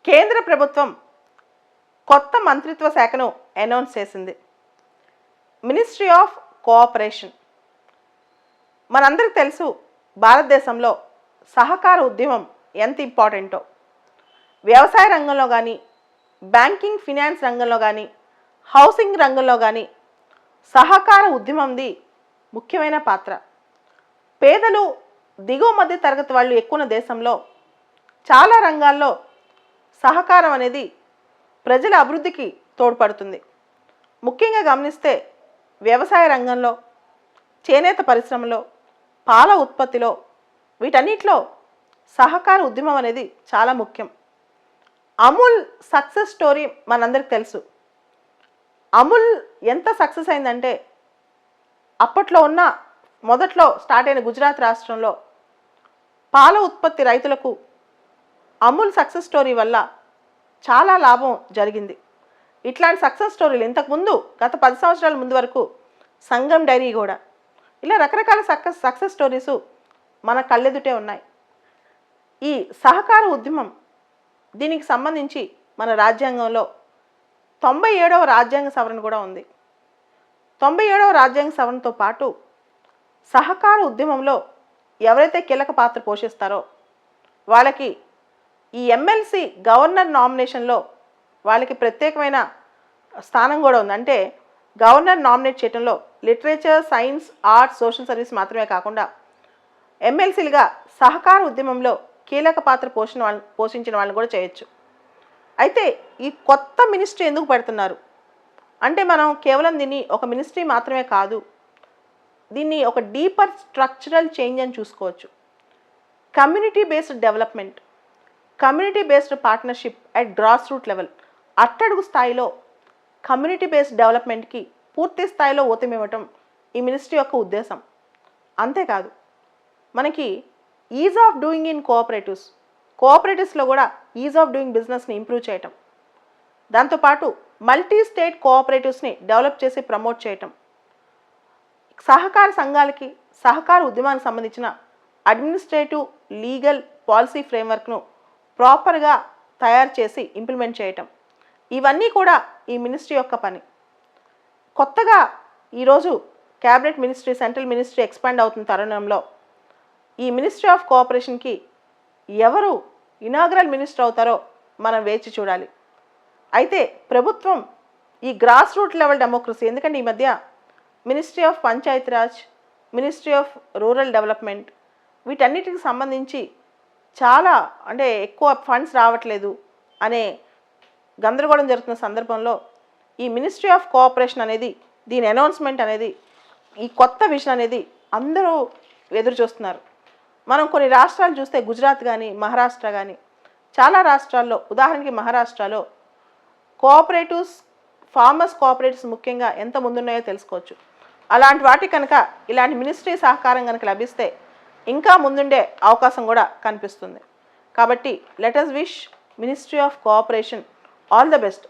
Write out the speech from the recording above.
కేంద్ర ప్రభుత్వం కొత్త మంత్రిత్వ శాఖను అనౌన్స్ చేసింది. Ministry of cooperation. మనందరికీ తెలుసు భారతదేశంలో సహకార ఉద్యమం ఎంత ఇంపార్టెంటో. వ్యవసాయ రంగంలో కానీ, బ్యాంకింగ్ ఫినాన్స్ రంగంలో కానీ, హౌసింగ్ రంగంలో కానీ సహకార ఉద్యమంది ముఖ్యమైన పాత్ర. పేదలు, దిగువ మధ్య తరగతి వాళ్ళు ఎక్కువ ఉన్న దేశంలో చాలా రంగాల్లో సహకారం అనేది ప్రజల అభివృద్ధికి తోడ్పడుతుంది. ముఖ్యంగా గమనిస్తే వ్యవసాయ రంగంలో, చేనేత పరిశ్రమలో, పాల ఉత్పత్తిలో, వీటన్నిటిలో సహకార ఉద్యమం అనేది చాలా ముఖ్యం. అమూల్ సక్సెస్ స్టోరీ మనందరికి తెలుసు. అమూల్ ఎంత సక్సెస్ అయిందంటే అప్పట్లో ఉన్న మొదట్లో స్టార్ట్ అయిన గుజరాత్ రాష్ట్రంలో పాల ఉత్పత్తి రైతులకు అమూల్ సక్సెస్ స్టోరీ వల్ల చాలా లాభం జరిగింది. ఇట్లాంటి సక్సెస్ స్టోరీలు ఇంతకుముందు గత 10 సంవత్సరాల ముందు వరకు సంగం డైరీ కూడా, ఇలా రకరకాల సక్సెస్ స్టోరీస్ మన కళ్ళెదుటే ఉన్నాయి. ఈ సహకార ఉద్యమం దీనికి సంబంధించి మన రాజ్యాంగంలో 97వ రాజ్యాంగ సవరణ కూడా ఉంది. 97వ రాజ్యాంగ సవరణతో పాటు సహకార ఉద్యమంలో ఎవరైతే కీలక పాత్ర పోషిస్తారో వాళ్ళకి ఈ ఎమ్మెల్సీ గవర్నర్ నామినేషన్లో వాళ్ళకి ప్రత్యేకమైన స్థానం కూడా ఉంది. అంటే గవర్నర్ నామినేట్ చేయడంలో literature, science, arts, social service మాత్రమే కాకుండా ఎమ్మెల్సీలుగా సహకార ఉద్యమంలో కీలక పాత్ర పోషించిన వాళ్ళని కూడా చేయొచ్చు. అయితే ఈ కొత్త మినిస్ట్రీ ఎందుకు పెడుతున్నారు అంటే మనం కేవలం దీన్ని ఒక మినిస్ట్రీ మాత్రమే కాదు, దీన్ని ఒక డీపర్ స్ట్రక్చరల్ చేంజ్ అని చూసుకోవచ్చు. Community based development, community based partnership at grass root level, అట్టడుగు స్థాయిలో కమ్యూనిటీ బేస్డ్ డెవలప్మెంట్కి పూర్తి స్థాయిలో ఊతమివ్వటం ఈ మినిస్ట్రీ యొక్క ఉద్దేశం. అంతేకాదు మనకి ఈజ్ ఆఫ్ డూయింగ్ ఇన్ కోఆపరేటివ్స్లో కూడా ఈజ్ ఆఫ్ డూయింగ్ బిజినెస్ని ఇంప్రూవ్ చేయటం, దాంతోపాటు మల్టీ స్టేట్ కోఆపరేటివ్స్ని డెవలప్ చేసి ప్రమోట్ చేయటం, సహకార సంఘాలకి, సహకార ఉద్యమానికి సంబంధించిన అడ్మినిస్ట్రేటివ్, లీగల్, పాలసీ ఫ్రేమ్వర్క్ను ప్రాపర్గా తయారు చేసి ఇంప్లిమెంట్ చేయటం, ఇవన్నీ కూడా ఈ మినిస్ట్రీ యొక్క పని. కొత్తగా ఈరోజు cabinet ministry, central ministry expand అవుతున్న తరుణంలో ఈ మినిస్ట్రీ ఆఫ్ కోఆపరేషన్కి ఎవరు ఇనాగరల్ మినిస్టర్ అవుతారో మనం వేచి చూడాలి. అయితే ప్రభుత్వం ఈ గ్రాస్ రూట్ లెవెల్ డెమోక్రసీ, ఎందుకంటే ఈ మధ్య ministry of Panchayati Raj, ministry of rural development వీటన్నిటికి సంబంధించి చాలా అంటే ఎక్కువ ఫండ్స్ రావట్లేదు అనే గందరగోళం జరుగుతున్న సందర్భంలో ఈ మినిస్ట్రీ ఆఫ్ కోఆపరేషన్ అనేది, దీని అనౌన్స్మెంట్ అనేది, ఈ కొత్త విజన్ అనేది అందరూ ఎదురు చూస్తున్నారు. మనం కొన్ని రాష్ట్రాలు చూస్తే గుజరాత్ కానీ, మహారాష్ట్ర కానీ, చాలా రాష్ట్రాల్లో, ఉదాహరణకి మహారాష్ట్రలో కోఆపరేటివ్స్, ఫార్మర్స్ కోఆపరేటివ్స్ ముఖ్యంగా ఎంత ముందున్నాయో తెలుసుకోవచ్చు. అలాంటి వాటి కనుక ఇలాంటి మినిస్ట్రీ సహకారం కనుక లభిస్తే ఇంకా ముందుండే అవకాశం కూడా కనిపిస్తుంది. కాబట్టి let us wish ministry of cooperation all the best.